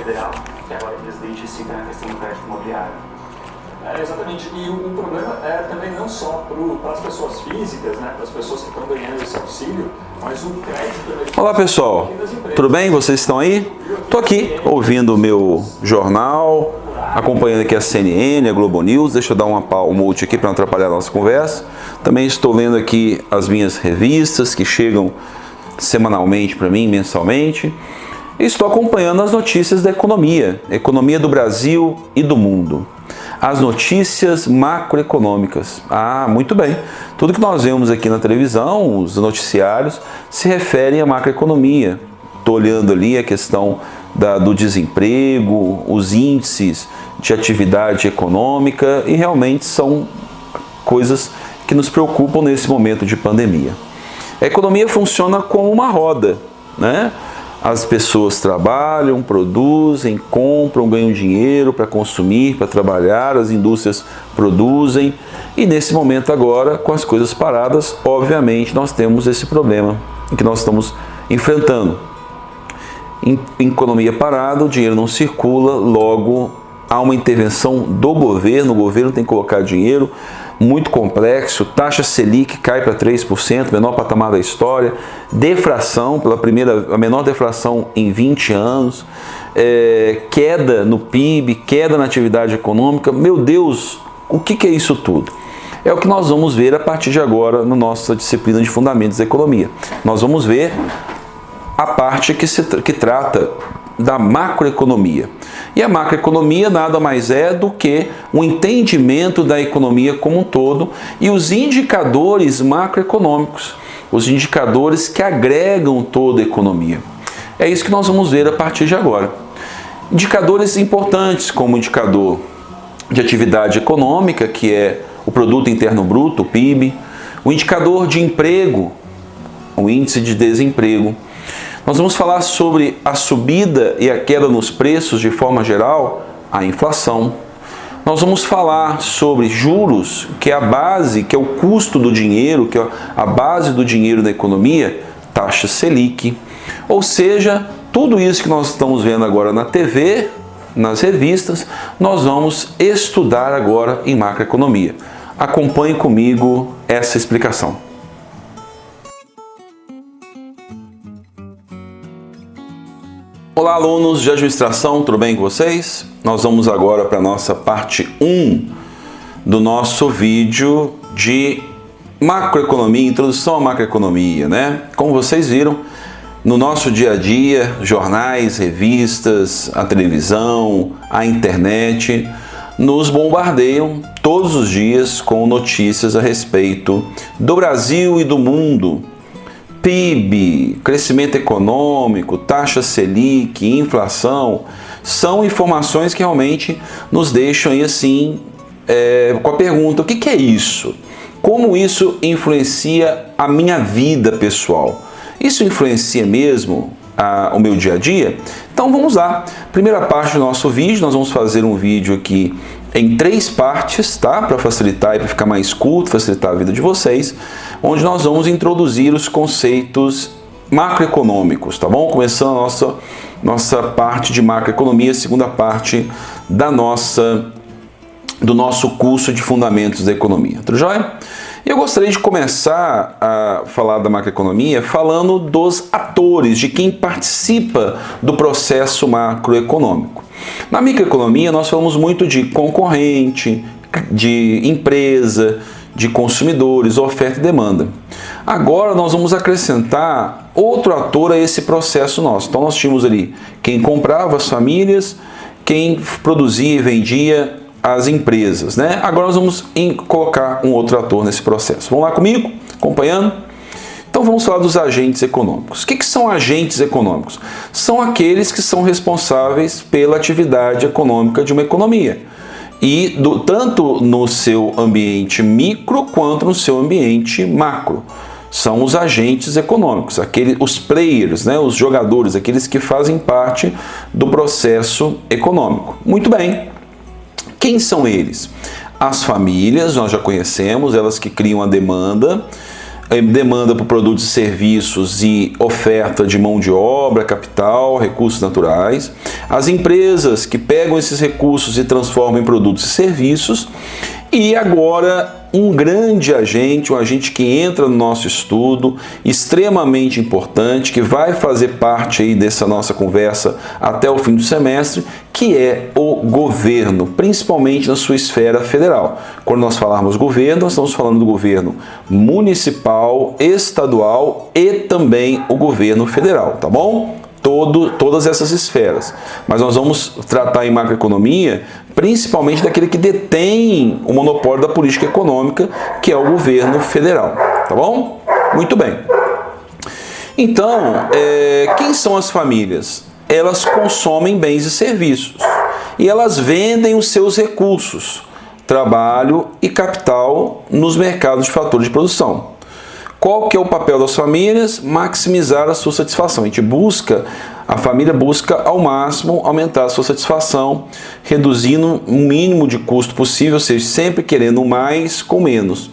federal, que agora o presidente cita na questão do crédito imobiliário. Exatamente, e o problema é também não só para as pessoas físicas, né, para as pessoas que estão ganhando esse auxílio, mas o crédito... Olá pessoal, tudo bem? Vocês estão aí? Estou aqui ouvindo o meu jornal, acompanhando aqui a CNN, a Globo News. Deixa eu dar um mute aqui para não atrapalhar a nossa conversa. Também estou lendo aqui as minhas revistas que chegam semanalmente para mim, mensalmente. E estou acompanhando as notícias da economia do Brasil e do mundo. As notícias macroeconômicas. Muito bem. Tudo que nós vemos aqui na televisão, os noticiários, se referem à macroeconomia. Estou olhando ali a questão do desemprego, os índices de atividade econômica, e realmente são coisas que nos preocupam nesse momento de pandemia. A economia funciona como uma roda, né? As pessoas trabalham, produzem, compram, ganham dinheiro para consumir, para trabalhar, as indústrias produzem, e nesse momento agora, com as coisas paradas, obviamente nós temos esse problema que nós estamos enfrentando. Em economia parada, o dinheiro não circula, logo há uma intervenção do governo, o governo tem que colocar dinheiro, muito complexo, taxa Selic cai para 3%, menor patamar da história, deflação, a menor deflação em 20 anos, queda no PIB, queda na atividade econômica. Meu Deus, o que é isso tudo? É o que nós vamos ver a partir de agora na nossa disciplina de Fundamentos da Economia. Nós vamos ver a parte que trata da macroeconomia. E a macroeconomia nada mais é do que um entendimento da economia como um todo e os indicadores macroeconômicos, os indicadores que agregam toda a economia. É isso que nós vamos ver a partir de agora. Indicadores importantes, como o indicador de atividade econômica, que é o Produto Interno Bruto, o PIB, o indicador de emprego, o índice de desemprego. Nós vamos falar sobre a subida e a queda nos preços de forma geral, a inflação. Nós vamos falar sobre juros, que é a base, que é o custo do dinheiro, que é a base do dinheiro da economia, taxa Selic. Ou seja, tudo isso que nós estamos vendo agora na TV, nas revistas, nós vamos estudar agora em macroeconomia. Acompanhe comigo essa explicação. Olá, alunos de administração, tudo bem com vocês? Nós vamos agora para a nossa parte 1 do nosso vídeo de macroeconomia, introdução à macroeconomia, né? Como vocês viram, no nosso dia a dia, jornais, revistas, a televisão, a internet, nos bombardeiam todos os dias com notícias a respeito do Brasil e do mundo. PIB, crescimento econômico, taxa Selic, inflação, são informações que realmente nos deixam aí assim, com a pergunta: o que é isso? Como isso influencia a minha vida pessoal? Isso influencia mesmo o meu dia a dia? Então vamos lá. Primeira parte do nosso vídeo, nós vamos fazer um vídeo aqui em 3 partes, tá? Para facilitar e para ficar mais curto, facilitar a vida de vocês, onde nós vamos introduzir os conceitos macroeconômicos, tá bom? Começando a nossa parte de macroeconomia, segunda parte do nosso curso de Fundamentos da Economia. Tudo jóia? E eu gostaria de começar a falar da macroeconomia falando dos atores, de quem participa do processo macroeconômico. Na microeconomia nós falamos muito de concorrente, de empresa, de consumidores, oferta e demanda. Agora nós vamos acrescentar outro ator a esse processo nosso. Então nós tínhamos ali quem comprava, as famílias, quem produzia e vendia, as empresas, né? Agora nós vamos colocar um outro ator nesse processo. Vamos lá comigo? Acompanhando? Então vamos falar dos agentes econômicos. O que são agentes econômicos? São aqueles que são responsáveis pela atividade econômica de uma economia. E tanto no seu ambiente micro quanto no seu ambiente macro. São os agentes econômicos, os players, né? Os jogadores, aqueles que fazem parte do processo econômico. Muito bem. Quem são eles? As famílias, nós já conhecemos, elas que criam a demanda, demanda por produtos e serviços e oferta de mão de obra, capital, recursos naturais. As empresas que pegam esses recursos e transformam em produtos e serviços. E agora um grande agente, um agente que entra no nosso estudo, extremamente importante, que vai fazer parte aí dessa nossa conversa até o fim do semestre, que é o governo, principalmente na sua esfera federal. Quando nós falarmos governo, nós estamos falando do governo municipal, estadual e também o governo federal, tá bom? Todas essas esferas. Mas nós vamos tratar em macroeconomia principalmente daquele que detém o monopólio da política econômica, que é o governo federal, tá bom? Muito bem. Então, quem são as famílias? Elas consomem bens e serviços e elas vendem os seus recursos, trabalho e capital nos mercados de fatores de produção. Qual que é o papel das famílias? Maximizar a sua satisfação. A família busca ao máximo aumentar a sua satisfação, reduzindo o mínimo de custo possível, ou seja, sempre querendo mais com menos.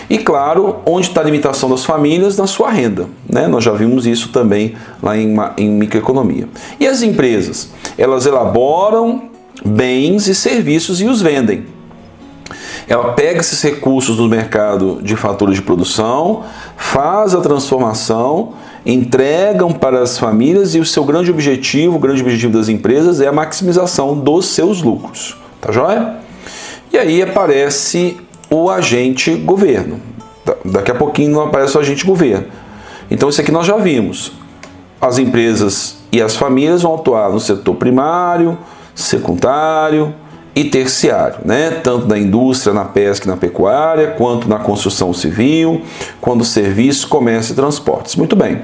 E claro, onde está a limitação das famílias? Na sua renda, né? Nós já vimos isso também lá em microeconomia. E as empresas? Elas elaboram bens e serviços e os vendem. Ela pega esses recursos do mercado de fatores de produção, faz a transformação, entregam para as famílias e o seu grande objetivo, o grande objetivo das empresas é a maximização dos seus lucros. Tá joia? E aí aparece o agente governo. Daqui a pouquinho não aparece o agente governo. Então isso aqui nós já vimos. As empresas e as famílias vão atuar no setor primário, secundário e terciário, né? Tanto na indústria, na pesca e na pecuária, quanto na construção civil, quanto serviços, comércio e transportes. Muito bem.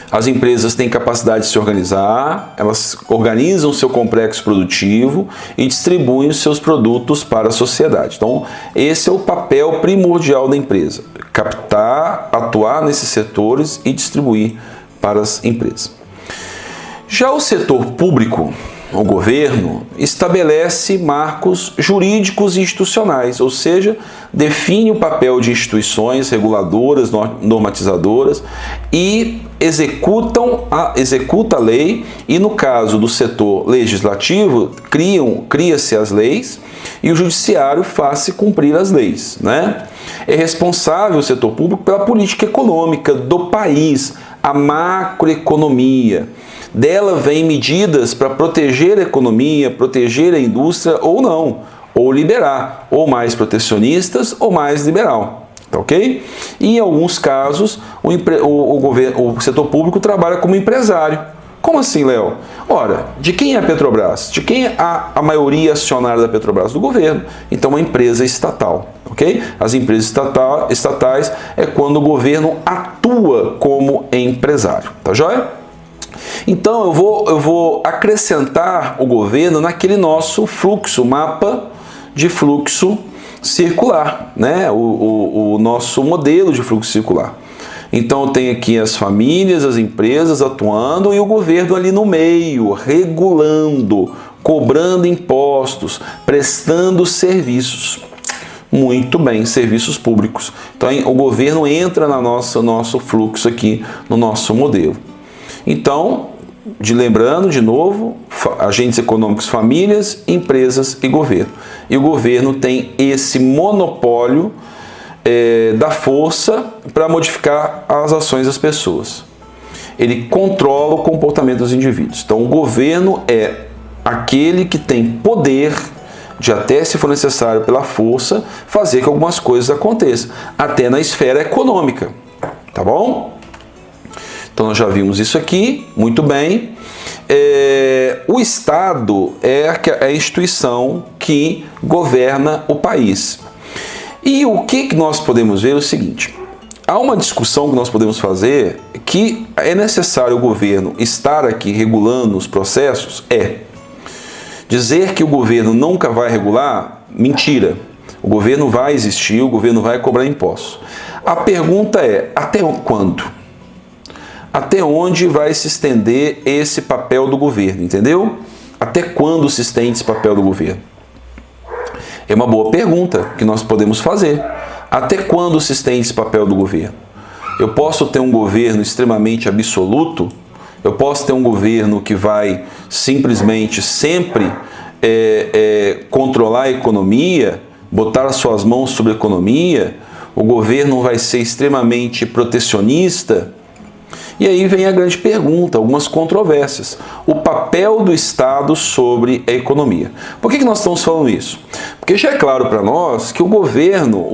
As empresas têm capacidade de se organizar, elas organizam o seu complexo produtivo e distribuem os seus produtos para a sociedade. Então, esse é o papel primordial da empresa: captar, atuar nesses setores e distribuir para as empresas. Já o setor público, o governo, estabelece marcos jurídicos e institucionais, ou seja, define o papel de instituições reguladoras, normatizadoras e executa a lei, e no caso do setor legislativo, cria-se as leis e o judiciário faz-se cumprir as leis, né? É responsável o setor público pela política econômica do país, a macroeconomia. Dela vem medidas para proteger a economia, proteger a indústria ou não, ou liberar, ou mais protecionistas ou mais liberal, tá ok? E em alguns casos o setor público trabalha como empresário. Como assim, Léo? Ora, de quem é a Petrobras? De quem é a maioria acionária da Petrobras? Do governo. Então, uma empresa estatal, ok? As empresas estatais é quando o governo atua como empresário, tá joia? Então eu vou acrescentar o governo naquele nosso fluxo, mapa de fluxo circular, né? O nosso modelo de fluxo circular. Então eu tenho aqui as famílias, as empresas atuando e o governo ali no meio, regulando, cobrando impostos, prestando serviços. Muito bem, serviços públicos. Então o governo entra no nosso fluxo aqui, no nosso modelo. Então, lembrando de novo, agentes econômicos, famílias, empresas e governo. E o governo tem esse monopólio da força para modificar as ações das pessoas. Ele controla o comportamento dos indivíduos. Então, o governo é aquele que tem poder de, até se for necessário pela força, fazer que algumas coisas aconteçam, até na esfera econômica. Tá bom? Então nós já vimos isso aqui, muito bem. O Estado é a instituição que governa o país. E o que nós podemos ver é o seguinte: há uma discussão que nós podemos fazer que é necessário o governo estar aqui regulando os processos. Dizer que o governo nunca vai regular, mentira. O governo vai existir, o governo vai cobrar impostos. A pergunta é: até quando? Até onde vai se estender esse papel do governo, entendeu? Até quando se estende esse papel do governo? É uma boa pergunta que nós podemos fazer. Até quando se estende esse papel do governo? Eu posso ter um governo extremamente absoluto, eu posso ter um governo que vai simplesmente sempre controlar a economia, botar as suas mãos sobre a economia, o governo vai ser extremamente protecionista. E aí vem a grande pergunta, algumas controvérsias. O papel do Estado sobre a economia. Por que nós estamos falando isso? Porque já é claro para nós que o governo,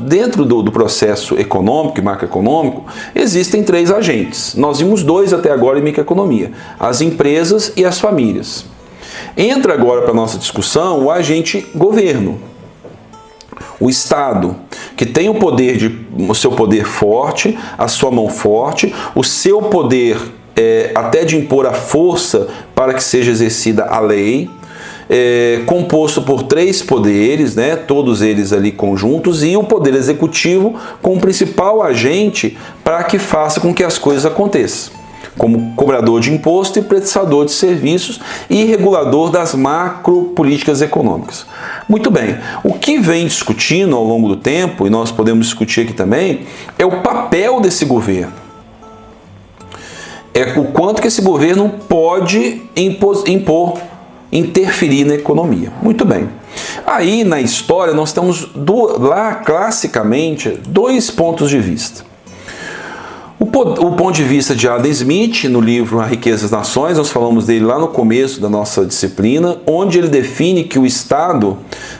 dentro do processo econômico e macroeconômico, existem 3 agentes. Nós vimos 2 até agora em microeconomia, as empresas e as famílias. Entra agora para a nossa discussão o agente governo. O Estado, que tem o seu poder forte, a sua mão forte, o seu poder até de impor a força para que seja exercida a lei, composto por 3 poderes, né, todos eles ali conjuntos, e o poder executivo como principal agente para que faça com que as coisas aconteçam, como cobrador de imposto e prestador de serviços e regulador das macropolíticas econômicas. Muito bem, o que vem discutindo ao longo do tempo, e nós podemos discutir aqui também, é o papel desse governo. É o quanto que esse governo pode interferir na economia. Muito bem. Aí na história nós temos lá classicamente 2 pontos de vista. O ponto de vista de Adam Smith, no livro A Riqueza das Nações, nós falamos dele lá no começo da nossa disciplina, onde ele define que o Estado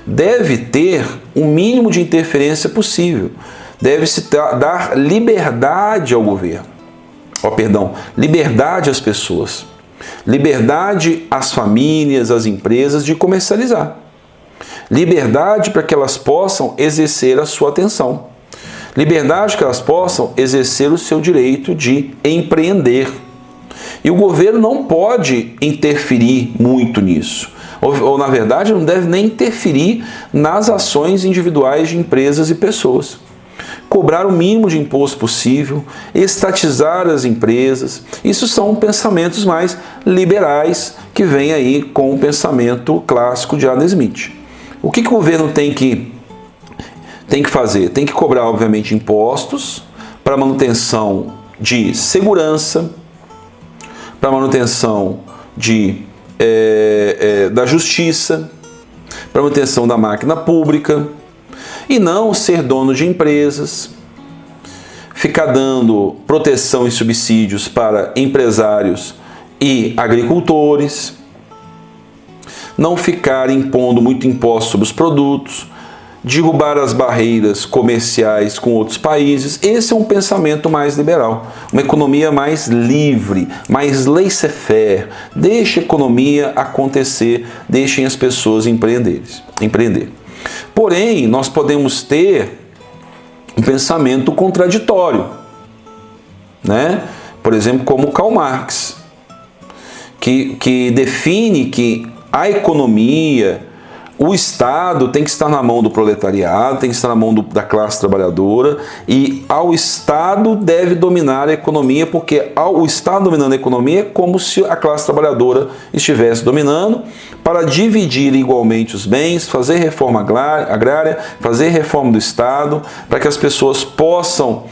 deve ter o mínimo de interferência possível. Deve-se dar liberdade ao governo. Liberdade às pessoas. Liberdade às famílias, às empresas de comercializar. Liberdade para que elas possam exercer a sua atenção. Liberdade que elas possam exercer o seu direito de empreender. E o governo não pode interferir muito nisso. Ou na verdade, não deve nem interferir nas ações individuais de empresas e pessoas. Cobrar o mínimo de imposto possível, estatizar as empresas, isso são pensamentos mais liberais que vêm aí com o pensamento clássico de Adam Smith. O que o governo tem que fazer? Tem que cobrar, obviamente, impostos para manutenção de segurança, para manutenção da justiça, para manutenção da máquina pública, e não ser dono de empresas, ficar dando proteção e subsídios para empresários e agricultores, não ficar impondo muito imposto sobre os produtos, derrubar as barreiras comerciais com outros países. Esse é um pensamento mais liberal, uma economia mais livre, mais laissez-faire. Deixe a economia acontecer, deixem as pessoas empreender. Porém, nós podemos ter um pensamento contraditório, né? Por exemplo, como Karl Marx, que define que a economia, o Estado tem que estar na mão do proletariado, tem que estar na mão da classe trabalhadora, e ao Estado deve dominar a economia, porque o Estado dominando a economia é como se a classe trabalhadora estivesse dominando, para dividir igualmente os bens, fazer reforma agrária, fazer reforma do Estado, para que as pessoas possam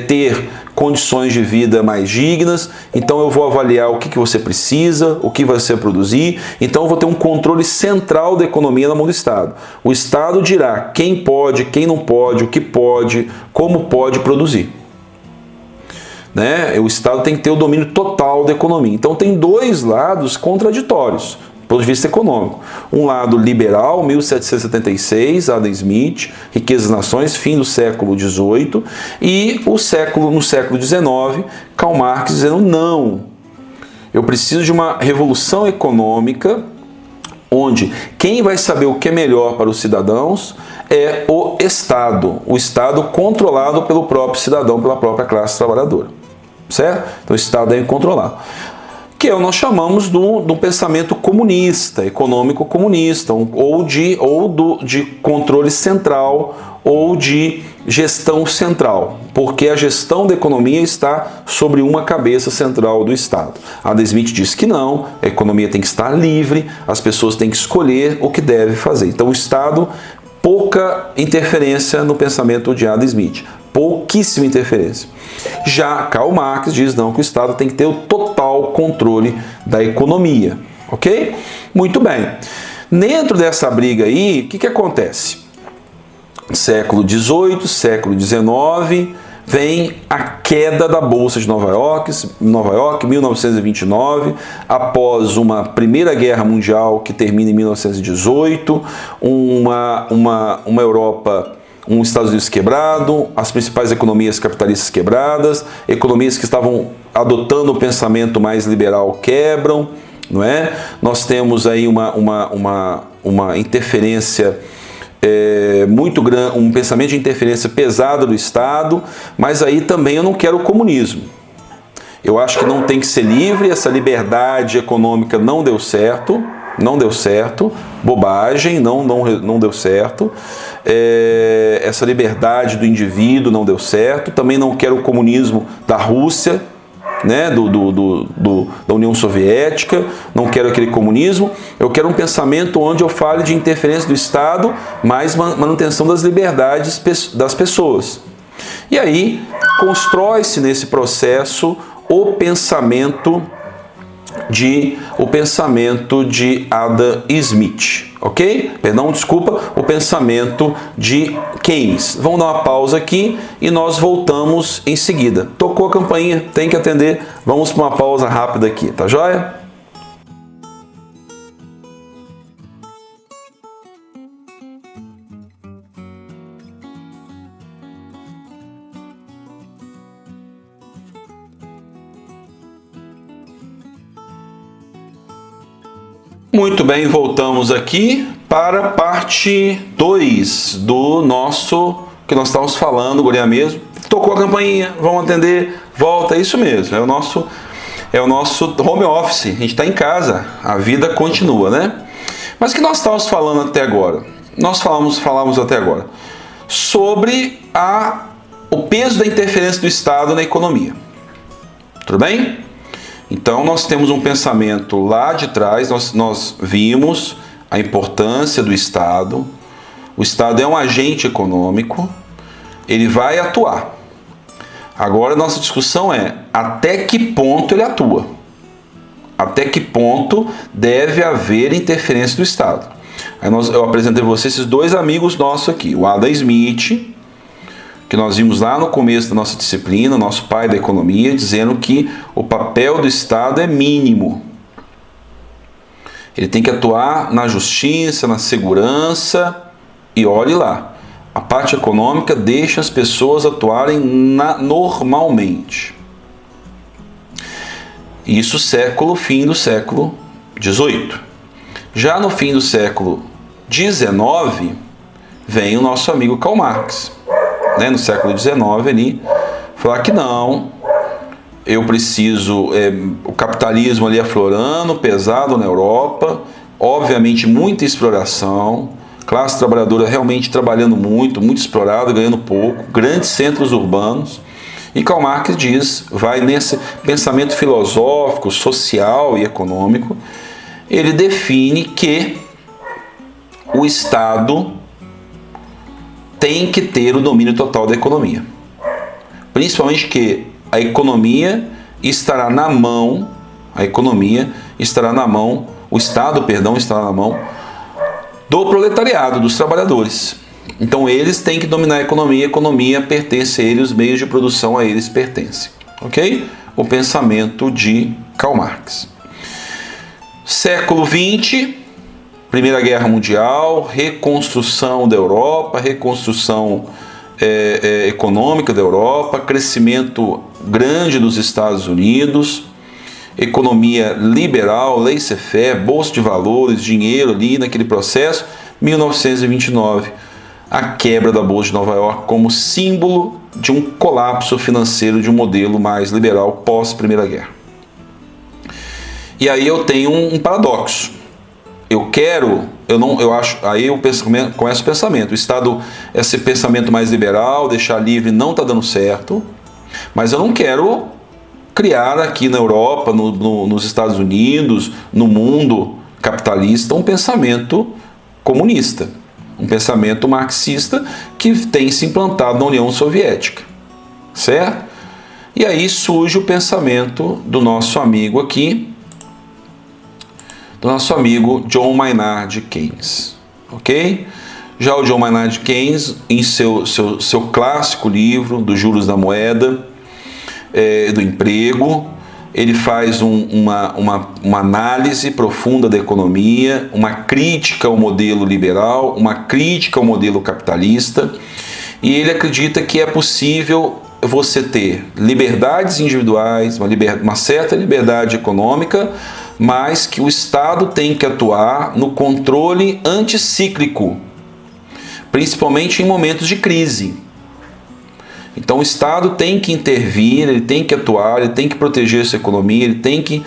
ter condições de vida mais dignas. Então eu vou avaliar o que você precisa, o que você produzir, então eu vou ter um controle central da economia na mão do Estado. O Estado dirá quem pode, quem não pode, o que pode, como pode produzir. Né? O Estado tem que ter o domínio total da economia. Então tem 2 lados contraditórios do ponto de vista econômico. Um lado liberal, 1776, Adam Smith, Riqueza das Nações, fim do século XVIII, e no século XIX, Karl Marx dizendo não, eu preciso de uma revolução econômica onde quem vai saber o que é melhor para os cidadãos é o Estado controlado pelo próprio cidadão, pela própria classe trabalhadora. Certo? Então o Estado deve controlar. Que nós chamamos do pensamento comunista, econômico comunista, ou de controle central, ou de gestão central, porque a gestão da economia está sobre uma cabeça central do Estado. Adam Smith diz que não, a economia tem que estar livre, as pessoas têm que escolher o que deve fazer. Então o Estado pouca interferência no pensamento de Adam Smith. Pouquíssima interferência. Já Karl Marx diz não, que o Estado tem que ter o total controle da economia. Ok? Muito bem. Dentro dessa briga aí, o que acontece? Século XVIII, século XIX, vem a queda da Bolsa de Nova York, 1929, após uma Primeira Guerra Mundial que termina em 1918, uma Europa, Estados Unidos quebrado, as principais economias capitalistas quebradas, economias que estavam adotando o pensamento mais liberal quebram, não é? Nós temos aí uma interferência muito grande, um pensamento de interferência pesado do Estado, mas aí também eu não quero o comunismo. Eu acho que não tem que ser livre, essa liberdade econômica não deu certo, bobagem, não deu certo, essa liberdade do indivíduo não deu certo, também não quero o comunismo da Rússia, né, da União Soviética, não quero aquele comunismo, eu quero um pensamento onde eu fale de interferência do Estado, mas manutenção das liberdades das pessoas. E aí constrói-se nesse processo o pensamento de Adam Smith, ok? Perdão, desculpa, o pensamento de Keynes. Vamos dar uma pausa aqui e nós voltamos em seguida. Tocou a campainha, tem que atender. Vamos para uma pausa rápida aqui, tá joia? Muito bem, voltamos aqui para a parte 2 do nosso, que nós estávamos falando, guria mesmo. Tocou a campainha, vamos atender, volta, é isso mesmo, é o nosso home office, a gente está em casa, a vida continua, né? Mas o que nós estávamos falando até agora? Nós falamos até agora sobre o peso da interferência do Estado na economia, tudo bem? Então, nós temos um pensamento lá de trás, nós vimos a importância do Estado. O Estado é um agente econômico, ele vai atuar. Agora, nossa discussão é até que ponto ele atua. Até que ponto deve haver interferência do Estado. Aí eu apresentei para vocês esses dois amigos nossos aqui, o Adam Smith, que nós vimos lá no começo da nossa disciplina, nosso pai da economia, dizendo que o papel do Estado é mínimo. Ele tem que atuar na justiça, na segurança, e olhe lá, a parte econômica deixa as pessoas atuarem normalmente. Isso fim do século XVIII. Já no fim do século XIX, vem o nosso amigo Karl Marx. No século XIX ali, falar que não, eu preciso, o capitalismo ali aflorando, pesado na Europa, obviamente muita exploração, classe trabalhadora realmente trabalhando muito explorada, ganhando pouco, grandes centros urbanos, e Karl Marx vai nesse pensamento filosófico, social e econômico, ele define que o Estado tem que ter o domínio total da economia. Principalmente que a economia estará na mão, o Estado estará na mão do proletariado, dos trabalhadores. Então eles têm que dominar a economia pertence a eles, os meios de produção a eles pertencem. Ok? O pensamento de Karl Marx. Século XX, Primeira Guerra Mundial, reconstrução da Europa, reconstrução econômica da Europa, crescimento grande dos Estados Unidos, economia liberal, laissez-faire, bolsa de valores, dinheiro ali naquele processo. 1929, a quebra da Bolsa de Nova York como símbolo de um colapso financeiro de um modelo mais liberal pós-Primeira Guerra. E aí eu tenho um paradoxo. Aí eu começo o pensamento. O Estado, esse pensamento mais liberal, deixar livre, não está dando certo, mas eu não quero criar aqui na Europa, nos Estados Unidos, no mundo capitalista, um pensamento comunista. um pensamento marxista que tem se implantado na União Soviética, certo? E aí surge o pensamento do nosso amigo aqui, do nosso amigo John Maynard Keynes, ok? Já o John Maynard Keynes, em seu clássico livro dos juros da moeda, do emprego, ele faz uma análise profunda da economia, uma crítica ao modelo liberal, uma crítica ao modelo capitalista, e ele acredita que é possível você ter liberdades individuais, uma certa liberdade econômica, mas que o Estado tem que atuar no controle anticíclico, principalmente em momentos de crise. Então o Estado tem que intervir, ele tem que atuar, ele tem que proteger sua economia, ele tem que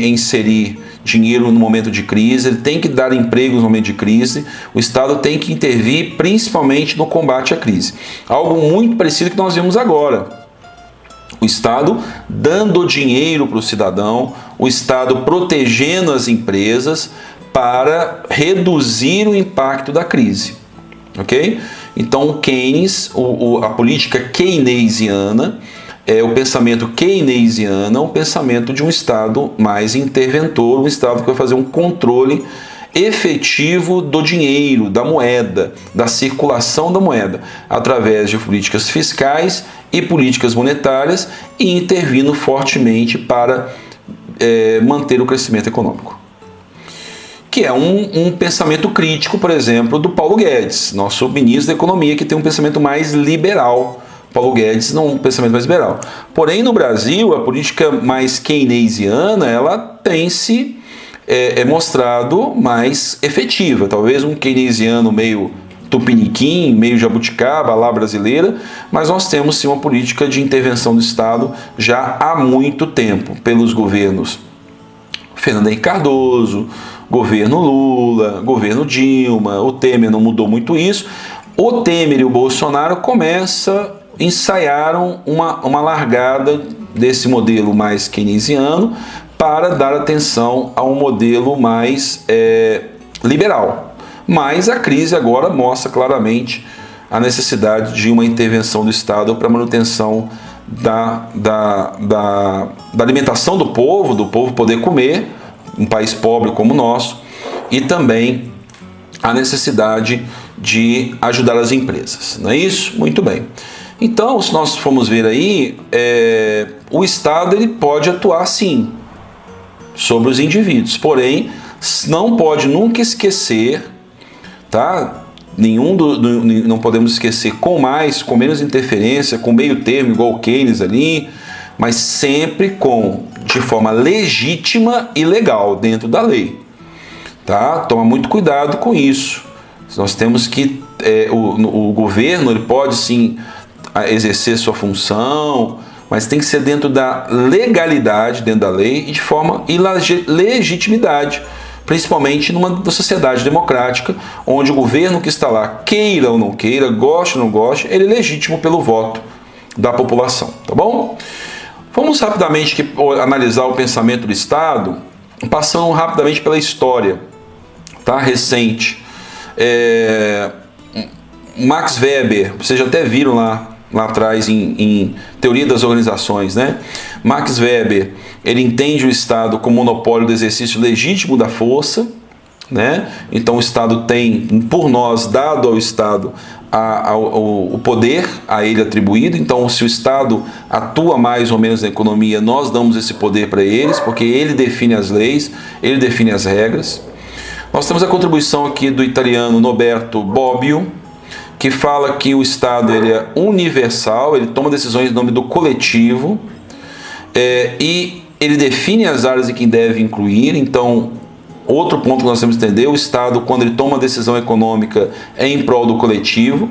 inserir dinheiro no momento de crise, ele tem que dar emprego no momento de crise, o Estado tem que intervir principalmente no combate à crise. Algo muito parecido que nós vimos agora. O Estado dando dinheiro para o cidadão, o Estado protegendo as empresas para reduzir o impacto da crise. Ok? Então o Keynes, a política keynesiana, o pensamento keynesiano é o pensamento de um Estado mais interventor, um Estado que vai fazer um controle efetivo do dinheiro, da moeda, da circulação da moeda, através de políticas fiscais e políticas monetárias, e intervindo fortemente para manter o crescimento econômico. Que é um pensamento crítico, por exemplo, do Paulo Guedes, nosso ministro da Economia, que tem um pensamento mais liberal. Paulo Guedes não um pensamento mais liberal. Porém, no Brasil, a política mais keynesiana, ela tem se mostrado mais efetiva. Talvez um keynesiano meio tupiniquim, meio jabuticaba, lá brasileira, mas nós temos sim uma política de intervenção do Estado já há muito tempo, pelos governos Fernando Henrique Cardoso, governo Lula, governo Dilma. O Temer não mudou muito isso. O Temer e o Bolsonaro ensaiaram uma largada desse modelo mais keynesiano para dar atenção a um modelo mais liberal. Mas a crise agora mostra claramente a necessidade de uma intervenção do Estado para a manutenção da alimentação do povo poder comer, um país pobre como o nosso, e também a necessidade de ajudar as empresas. Não é isso? Muito bem. Então, se nós formos ver aí, o Estado ele pode atuar sim sobre os indivíduos, porém não pode nunca esquecer, tá? Não podemos esquecer com menos interferência, com meio termo, igual o Keynes ali, mas sempre de forma legítima e legal, dentro da lei. Tá? Toma muito cuidado com isso. Nós temos que, o governo ele pode sim exercer sua função, mas tem que ser dentro da legalidade, dentro da lei, e de forma e legitimidade, principalmente numa sociedade democrática, onde o governo que está lá, queira ou não queira, goste ou não goste, ele é legítimo pelo voto da população, tá bom? Vamos rapidamente analisar o pensamento do Estado, passando rapidamente pela história, tá? Recente. Max Weber, vocês já até viram lá atrás em Teoria das Organizações, né? Max Weber, ele entende o Estado como monopólio do exercício legítimo da força, né? Então o Estado tem, por nós, dado ao Estado o poder a ele atribuído. Então, se o Estado atua mais ou menos na economia, nós damos esse poder para eles, porque ele define as leis, ele define as regras. Nós temos a contribuição aqui do italiano Norberto Bobbio, que fala que o Estado ele é universal, ele toma decisões em nome do coletivo, e ele define as áreas em que deve incluir. Então, outro ponto que nós temos que entender, o Estado, quando ele toma uma decisão econômica, é em prol do coletivo.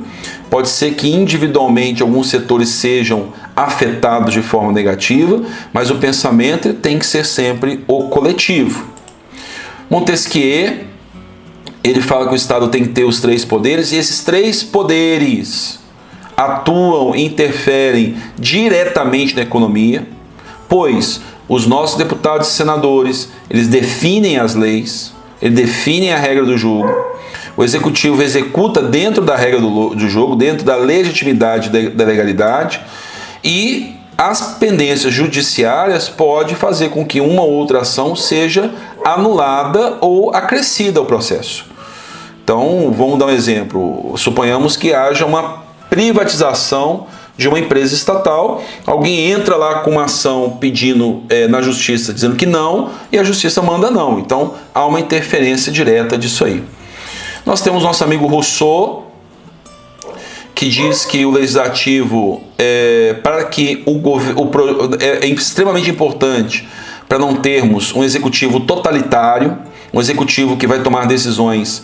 Pode ser que individualmente alguns setores sejam afetados de forma negativa, mas o pensamento tem que ser sempre o coletivo. Montesquieu, ele fala que o Estado tem que ter os 3 poderes, e esses 3 poderes atuam, interferem diretamente na economia, pois os nossos deputados e senadores, eles definem as leis, ele define a regra do jogo, o executivo executa dentro da regra do jogo, dentro da legitimidade da legalidade, e as pendências judiciárias podem fazer com que uma ou outra ação seja anulada ou acrescida ao processo. Então, vamos dar um exemplo. Suponhamos que haja uma privatização de uma empresa estatal, alguém entra lá com uma ação pedindo na justiça, dizendo que não, e a justiça manda não. Então, há uma interferência direta disso aí. Nós temos nosso amigo Rousseau, que diz que o legislativo para que é extremamente importante para não termos um executivo totalitário, um executivo que vai tomar decisões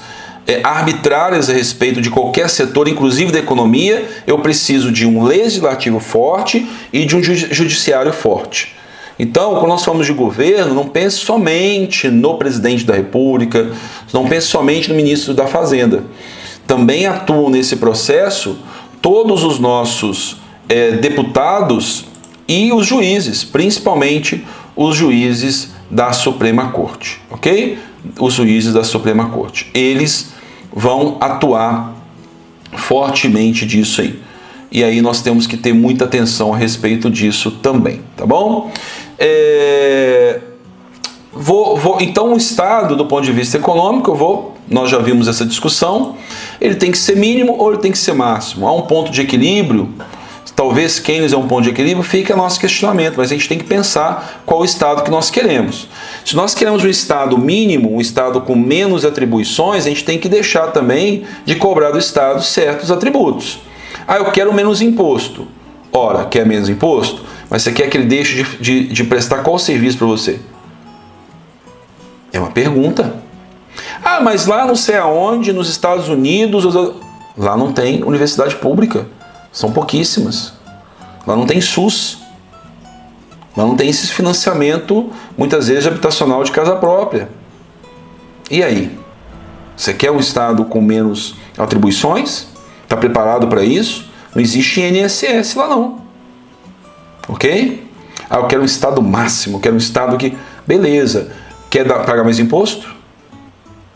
arbitrárias a respeito de qualquer setor, inclusive da economia. Eu preciso de um legislativo forte e de um judiciário forte. Então, quando nós falamos de governo, não pense somente no presidente da República, não pense somente no ministro da Fazenda. Também atuam nesse processo todos os nossos deputados e os juízes, principalmente os juízes da Suprema Corte, ok? Os juízes da Suprema Corte. Eles vão atuar fortemente disso aí. E aí nós temos que ter muita atenção a respeito disso também, tá bom? Então o Estado, do ponto de vista econômico, nós já vimos essa discussão, ele tem que ser mínimo ou ele tem que ser máximo. Há um ponto de equilíbrio, talvez Keynes é um ponto de equilíbrio, fica nosso questionamento, mas a gente tem que pensar qual o Estado que nós queremos. Se nós queremos um Estado mínimo, um Estado com menos atribuições, a gente tem que deixar também de cobrar do Estado certos atributos. Eu quero menos imposto. Ora, quer menos imposto? Mas você quer que ele deixe de prestar qual serviço para você? É uma pergunta. Mas lá não sei aonde, nos Estados Unidos, lá não tem universidade pública. São pouquíssimas. Lá não tem SUS. Lá não tem esse financiamento, muitas vezes, habitacional de casa própria. E aí? Você quer um Estado com menos atribuições? Está preparado para isso? Não existe INSS lá não. Ok? Eu quero um Estado máximo, quero um Estado que... Beleza. Quer pagar mais imposto?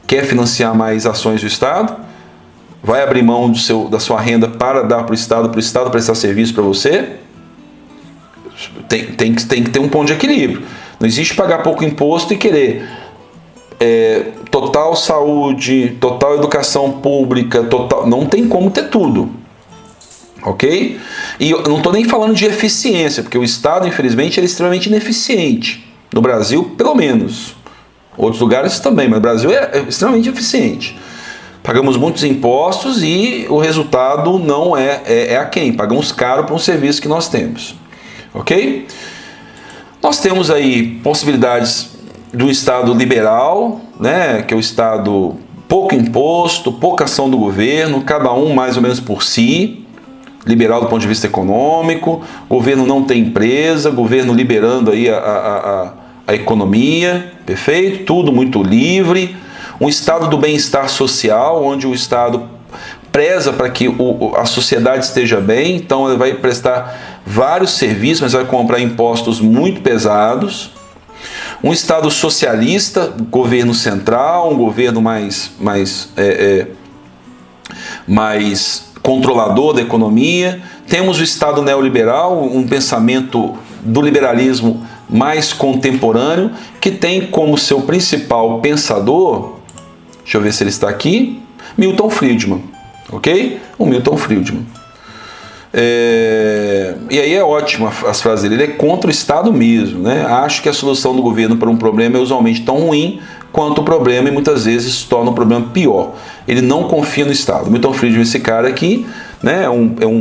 Quer financiar mais ações do Estado? Vai abrir mão da sua renda para dar para o Estado prestar serviço para você? Tem que ter um ponto de equilíbrio. Não existe pagar pouco imposto e querer total saúde, total educação pública, não tem como ter tudo. Ok? E eu não estou nem falando de eficiência, porque o Estado, infelizmente, é extremamente ineficiente. No Brasil, pelo menos. Outros lugares também, mas o Brasil é extremamente eficiente. Pagamos muitos impostos e o resultado não é aquém. Pagamos caro para um serviço que nós temos. Ok? Nós temos aí possibilidades do Estado liberal, né, que é o Estado pouco imposto, pouca ação do governo, cada um mais ou menos por si. Liberal do ponto de vista econômico, governo não tem empresa, governo liberando aí a economia, perfeito? Tudo muito livre. Um estado do bem-estar social, onde o Estado preza para que a sociedade esteja bem, então ele vai prestar vários serviços, mas vai comprar impostos muito pesados. Um Estado socialista, governo central, um governo mais controlador da economia. Temos o Estado neoliberal, um pensamento do liberalismo mais contemporâneo, que tem como seu principal pensador, deixa eu ver se ele está aqui, Milton Friedman, ok? O Milton Friedman. E aí é ótimo as frases dele, ele é contra o Estado mesmo, né? Acho que a solução do governo para um problema é usualmente tão ruim quanto o problema, e muitas vezes torna o problema pior. Ele não confia no Estado. Milton Friedman, esse cara aqui, né,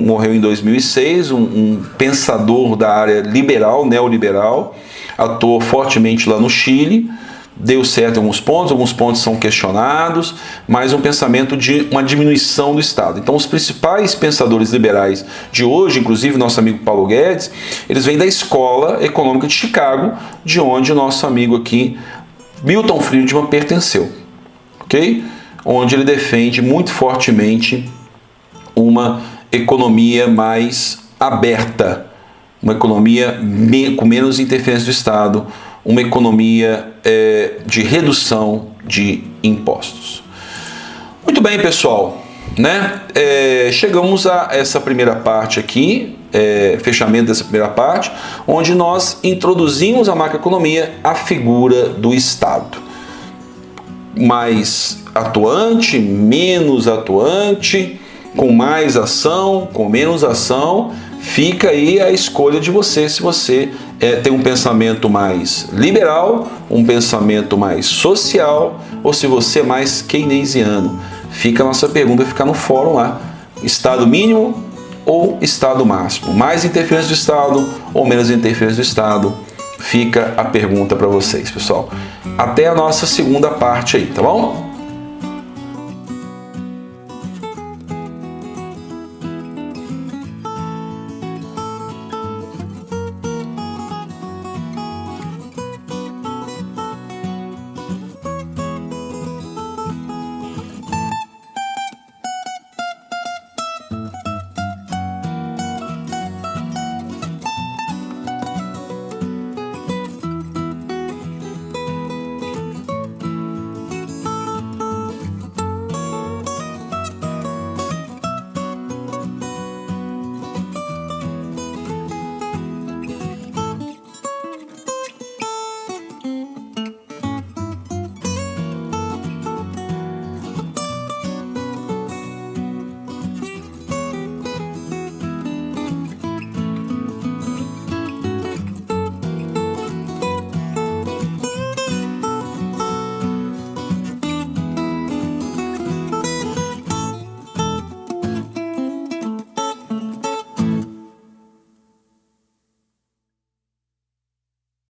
morreu em 2006, um pensador da área liberal, neoliberal, atuou fortemente lá no Chile, deu certo em alguns pontos são questionados, mas um pensamento de uma diminuição do Estado. Então os principais pensadores liberais de hoje, inclusive nosso amigo Paulo Guedes, eles vêm da Escola Econômica de Chicago, de onde o nosso amigo aqui, Milton Friedman, pertenceu, ok? Onde ele defende muito fortemente uma economia mais aberta, uma economia com menos interferência do Estado, uma economia de redução de impostos. Muito bem, pessoal, né? Chegamos a essa primeira parte aqui, fechamento dessa primeira parte, onde nós introduzimos a macroeconomia, a figura do Estado. Mais atuante, menos atuante, com mais ação, com menos ação, fica aí a escolha de você, se você tem um pensamento mais liberal, um pensamento mais social, ou se você é mais keynesiano. Fica a nossa pergunta, fica no fórum lá, Estado mínimo ou Estado máximo? Mais interferência do Estado ou menos interferência do Estado? Fica a pergunta para vocês, pessoal. Até a nossa segunda parte aí, tá bom?